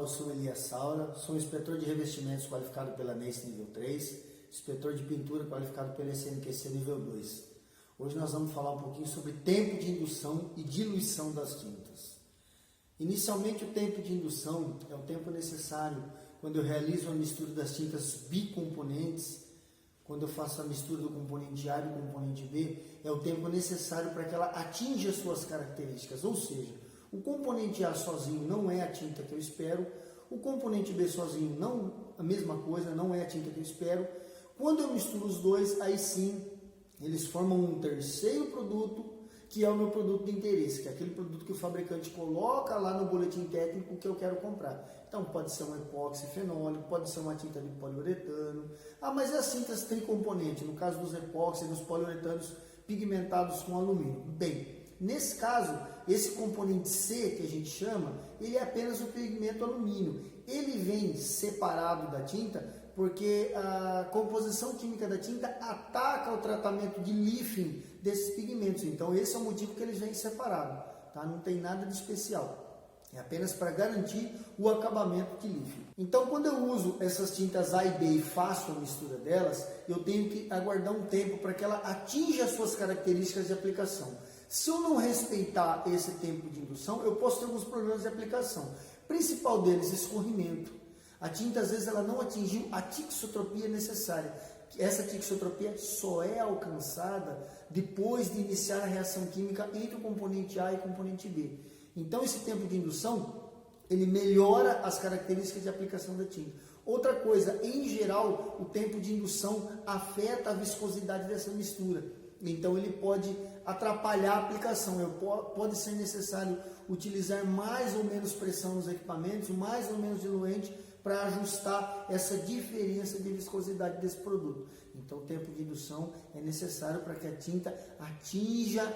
eu sou Elias Saura, sou inspetor de revestimentos qualificado pela NEIS nível 3, inspetor de pintura qualificado pela SNQC nível 2. Hoje nós vamos falar um pouquinho sobre tempo de indução e diluição das tintas. Inicialmente, o tempo de indução é o tempo necessário quando eu realizo a mistura das tintas bicomponentes. Quando eu faço a mistura do componente A e do componente B, é o tempo necessário para que ela atinja as suas características, ou seja, o componente A sozinho não é a tinta que eu espero, o componente B sozinho não a mesma coisa, não é a tinta que eu espero. Quando eu misturo os dois, aí sim, eles formam um terceiro produto, que é o meu produto de interesse, que é aquele produto que o fabricante coloca lá no boletim técnico que eu quero comprar. Então pode ser um epóxi fenólico, pode ser uma tinta de poliuretano. Mas e as tintas tricomponentes, no caso dos epóxis e dos poliuretanos pigmentados com alumínio? Bem, nesse caso, esse componente C, que a gente chama, ele é apenas o pigmento alumínio. Ele vem separado da tinta porque a composição química da tinta ataca o tratamento de lifting desses pigmentos. Então esse é o motivo que eles vêm separados, tá? Não tem nada de especial. É apenas para garantir o acabamento de lifting. Então, quando eu uso essas tintas A e B e faço a mistura delas, eu tenho que aguardar um tempo para que ela atinja as suas características de aplicação. Se eu não respeitar esse tempo de indução, eu posso ter alguns problemas de aplicação. O principal deles, escorrimento. A tinta, às vezes, ela não atingiu a tixotropia necessária. Essa tixotropia só é alcançada depois de iniciar a reação química entre o componente A e o componente B. Então, esse tempo de indução, ele melhora as características de aplicação da tinta. Outra coisa, em geral, o tempo de indução afeta a viscosidade dessa mistura. Então, ele pode atrapalhar a aplicação. Pode ser necessário utilizar mais ou menos pressão nos equipamentos, mais ou menos diluente, para ajustar essa diferença de viscosidade desse produto. Então, o tempo de indução é necessário para que a tinta atinja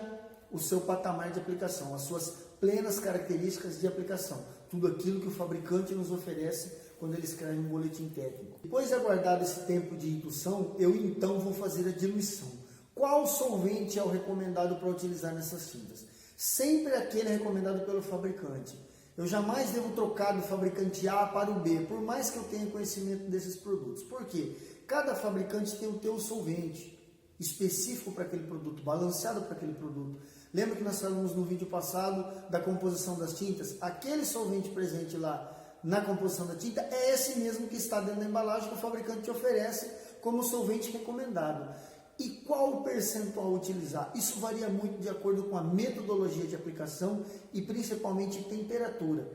o seu patamar de aplicação, as suas plenas características de aplicação. Tudo aquilo que o fabricante nos oferece quando ele escreve um boletim técnico. Depois de aguardado esse tempo de indução, eu então vou fazer a diluição. Qual solvente é o recomendado para utilizar nessas tintas? Sempre aquele recomendado pelo fabricante. Eu jamais devo trocar do fabricante A para o B, por mais que eu tenha conhecimento desses produtos. Por quê? Cada fabricante tem o seu solvente específico para aquele produto, balanceado para aquele produto. Lembra que nós falamos no vídeo passado da composição das tintas? Aquele solvente presente lá na composição da tinta é esse mesmo que está dentro da embalagem que o fabricante te oferece como solvente recomendado. E qual o percentual utilizar? Isso varia muito de acordo com a metodologia de aplicação e principalmente temperatura.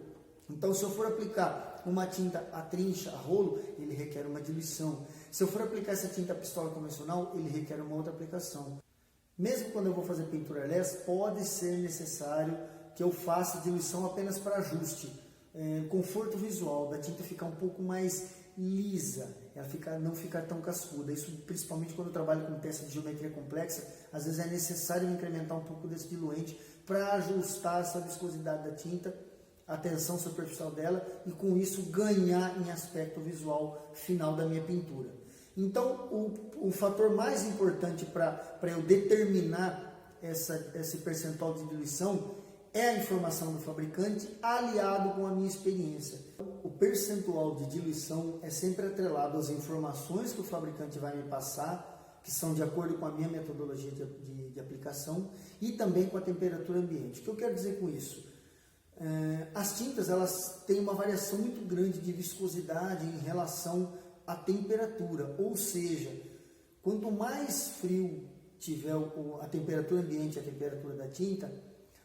Então, se eu for aplicar uma tinta a trincha, a rolo, ele requer uma diluição. Se eu for aplicar essa tinta a pistola convencional, ele requer uma outra aplicação. Mesmo quando eu vou fazer pintura airless, pode ser necessário que eu faça diluição apenas para ajuste, conforto visual, da tinta ficar um pouco mais lisa, ela não ficar tão cascuda. Isso principalmente quando eu trabalho com peça de geometria complexa, às vezes é necessário incrementar um pouco desse diluente para ajustar essa viscosidade da tinta, a tensão superficial dela e com isso ganhar em aspecto visual final da minha pintura. Então, o fator mais importante para eu determinar esse percentual de diluição é a informação do fabricante aliado com a minha experiência. O percentual de diluição é sempre atrelado às informações que o fabricante vai me passar, que são de acordo com a minha metodologia de aplicação e também com a temperatura ambiente. O que eu quero dizer com isso? As tintas, elas têm uma variação muito grande de viscosidade em relação à temperatura, ou seja, quanto mais frio tiver a temperatura ambiente, a temperatura da tinta,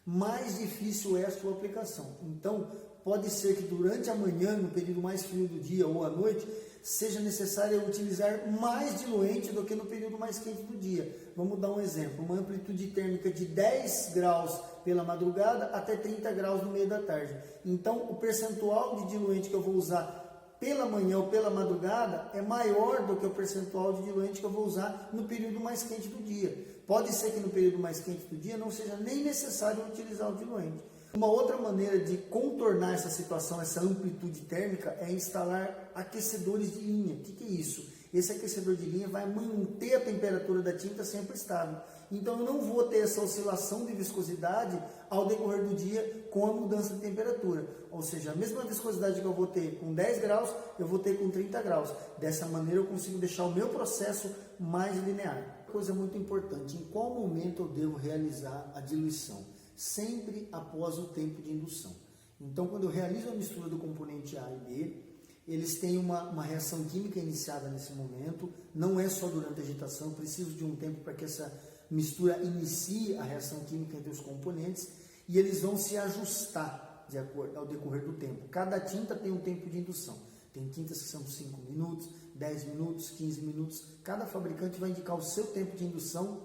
mais difícil é a sua aplicação. Então, pode ser que durante a manhã, no período mais frio do dia ou à noite, seja necessário utilizar mais diluente do que no período mais quente do dia. Vamos dar um exemplo, uma amplitude térmica de 10 graus pela madrugada até 30 graus no meio da tarde. Então, o percentual de diluente que eu vou usar pela manhã ou pela madrugada é maior do que o percentual de diluente que eu vou usar no período mais quente do dia. Pode ser que no período mais quente do dia não seja nem necessário utilizar o diluente. Uma outra maneira de contornar essa situação, essa amplitude térmica, é instalar aquecedores de linha. O que é isso? Esse aquecedor de linha vai manter a temperatura da tinta sempre estável. Então eu não vou ter essa oscilação de viscosidade ao decorrer do dia com a mudança de temperatura. Ou seja, a mesma viscosidade que eu vou ter com 10 graus, eu vou ter com 30 graus. Dessa maneira eu consigo deixar o meu processo mais linear. Coisa muito importante, em qual momento eu devo realizar a diluição? Sempre após o tempo de indução. Então quando eu realizo a mistura do componente A e B, eles têm uma reação química iniciada nesse momento, não é só durante a agitação, eu preciso de um tempo para que essa mistura inicie a reação química entre os componentes e eles vão se ajustar de acordo ao decorrer do tempo. Cada tinta tem um tempo de indução. Tem tintas que são 5 minutos, 10 minutos, 15 minutos. Cada fabricante vai indicar o seu tempo de indução,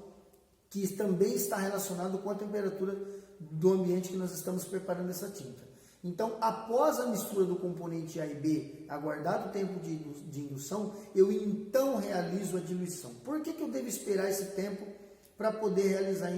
que também está relacionado com a temperatura do ambiente que nós estamos preparando essa tinta. Então, após a mistura do componente A e B, aguardado o tempo de indução, eu então realizo a diluição. Por que eu devo esperar esse tempo para poder realizar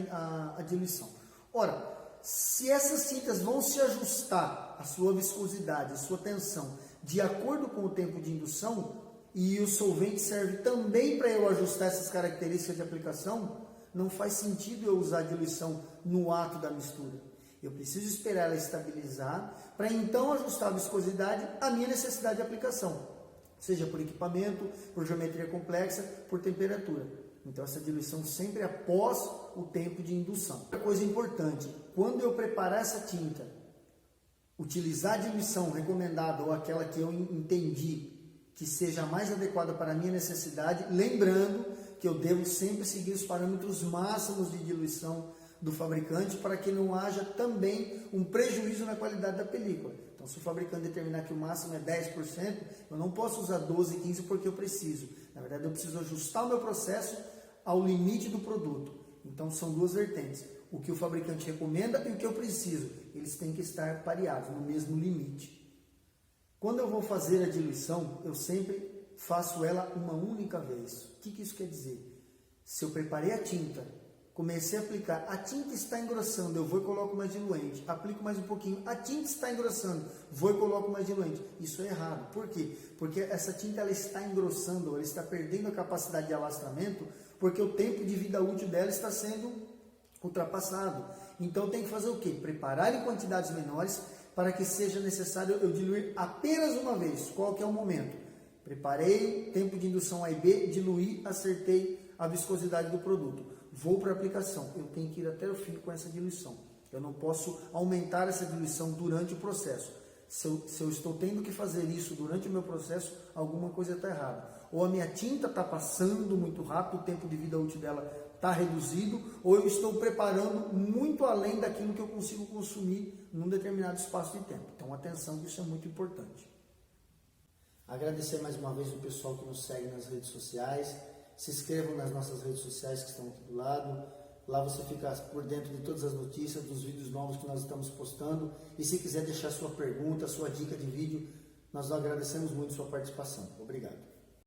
a diluição? Ora, se essas tintas vão se ajustar a sua viscosidade, a sua tensão, de acordo com o tempo de indução, e o solvente serve também para eu ajustar essas características de aplicação, não faz sentido eu usar a diluição no ato da mistura. Eu preciso esperar ela estabilizar para então ajustar a viscosidade à minha necessidade de aplicação, seja por equipamento, por geometria complexa, por temperatura. Então essa diluição sempre após o tempo de indução. Outra coisa importante, quando eu preparar essa tinta, utilizar a diluição recomendada ou aquela que eu entendi que seja mais adequada para a minha necessidade, lembrando que eu devo sempre seguir os parâmetros máximos de diluição do fabricante para que não haja também um prejuízo na qualidade da película. Então, se o fabricante determinar que o máximo é 10%, eu não posso usar 12, 15% porque eu preciso. Na verdade, eu preciso ajustar o meu processo ao limite do produto. Então, são duas vertentes. O que o fabricante recomenda e o que eu preciso. Eles têm que estar pareados, no mesmo limite. Quando eu vou fazer a diluição, eu sempre faço ela uma única vez. O que isso quer dizer? Se eu preparei a tinta, comecei a aplicar, a tinta está engrossando, eu vou e coloco mais diluente, aplico mais um pouquinho, a tinta está engrossando, vou e coloco mais diluente. Isso é errado. Por quê? Porque essa tinta ela está engrossando, ela está perdendo a capacidade de alastramento, porque o tempo de vida útil dela está sendo ultrapassado. Então tem que fazer o quê? Preparar em quantidades menores para que seja necessário eu diluir apenas uma vez. Qual que é o momento? Preparei, tempo de indução A e B, diluí, acertei a viscosidade do produto. Vou para a aplicação, eu tenho que ir até o fim com essa diluição. Eu não posso aumentar essa diluição durante o processo. Se eu estou tendo que fazer isso durante o meu processo, alguma coisa está errada. Ou a minha tinta está passando muito rápido, o tempo de vida útil dela está reduzido, ou eu estou preparando muito além daquilo que eu consigo consumir num determinado espaço de tempo. Então, atenção, que isso é muito importante. Agradecer mais uma vez o pessoal que nos segue nas redes sociais. Se inscrevam nas nossas redes sociais que estão aqui do lado. Lá você fica por dentro de todas as notícias, dos vídeos novos que nós estamos postando. E se quiser deixar sua pergunta, sua dica de vídeo, nós agradecemos muito sua participação. Obrigado.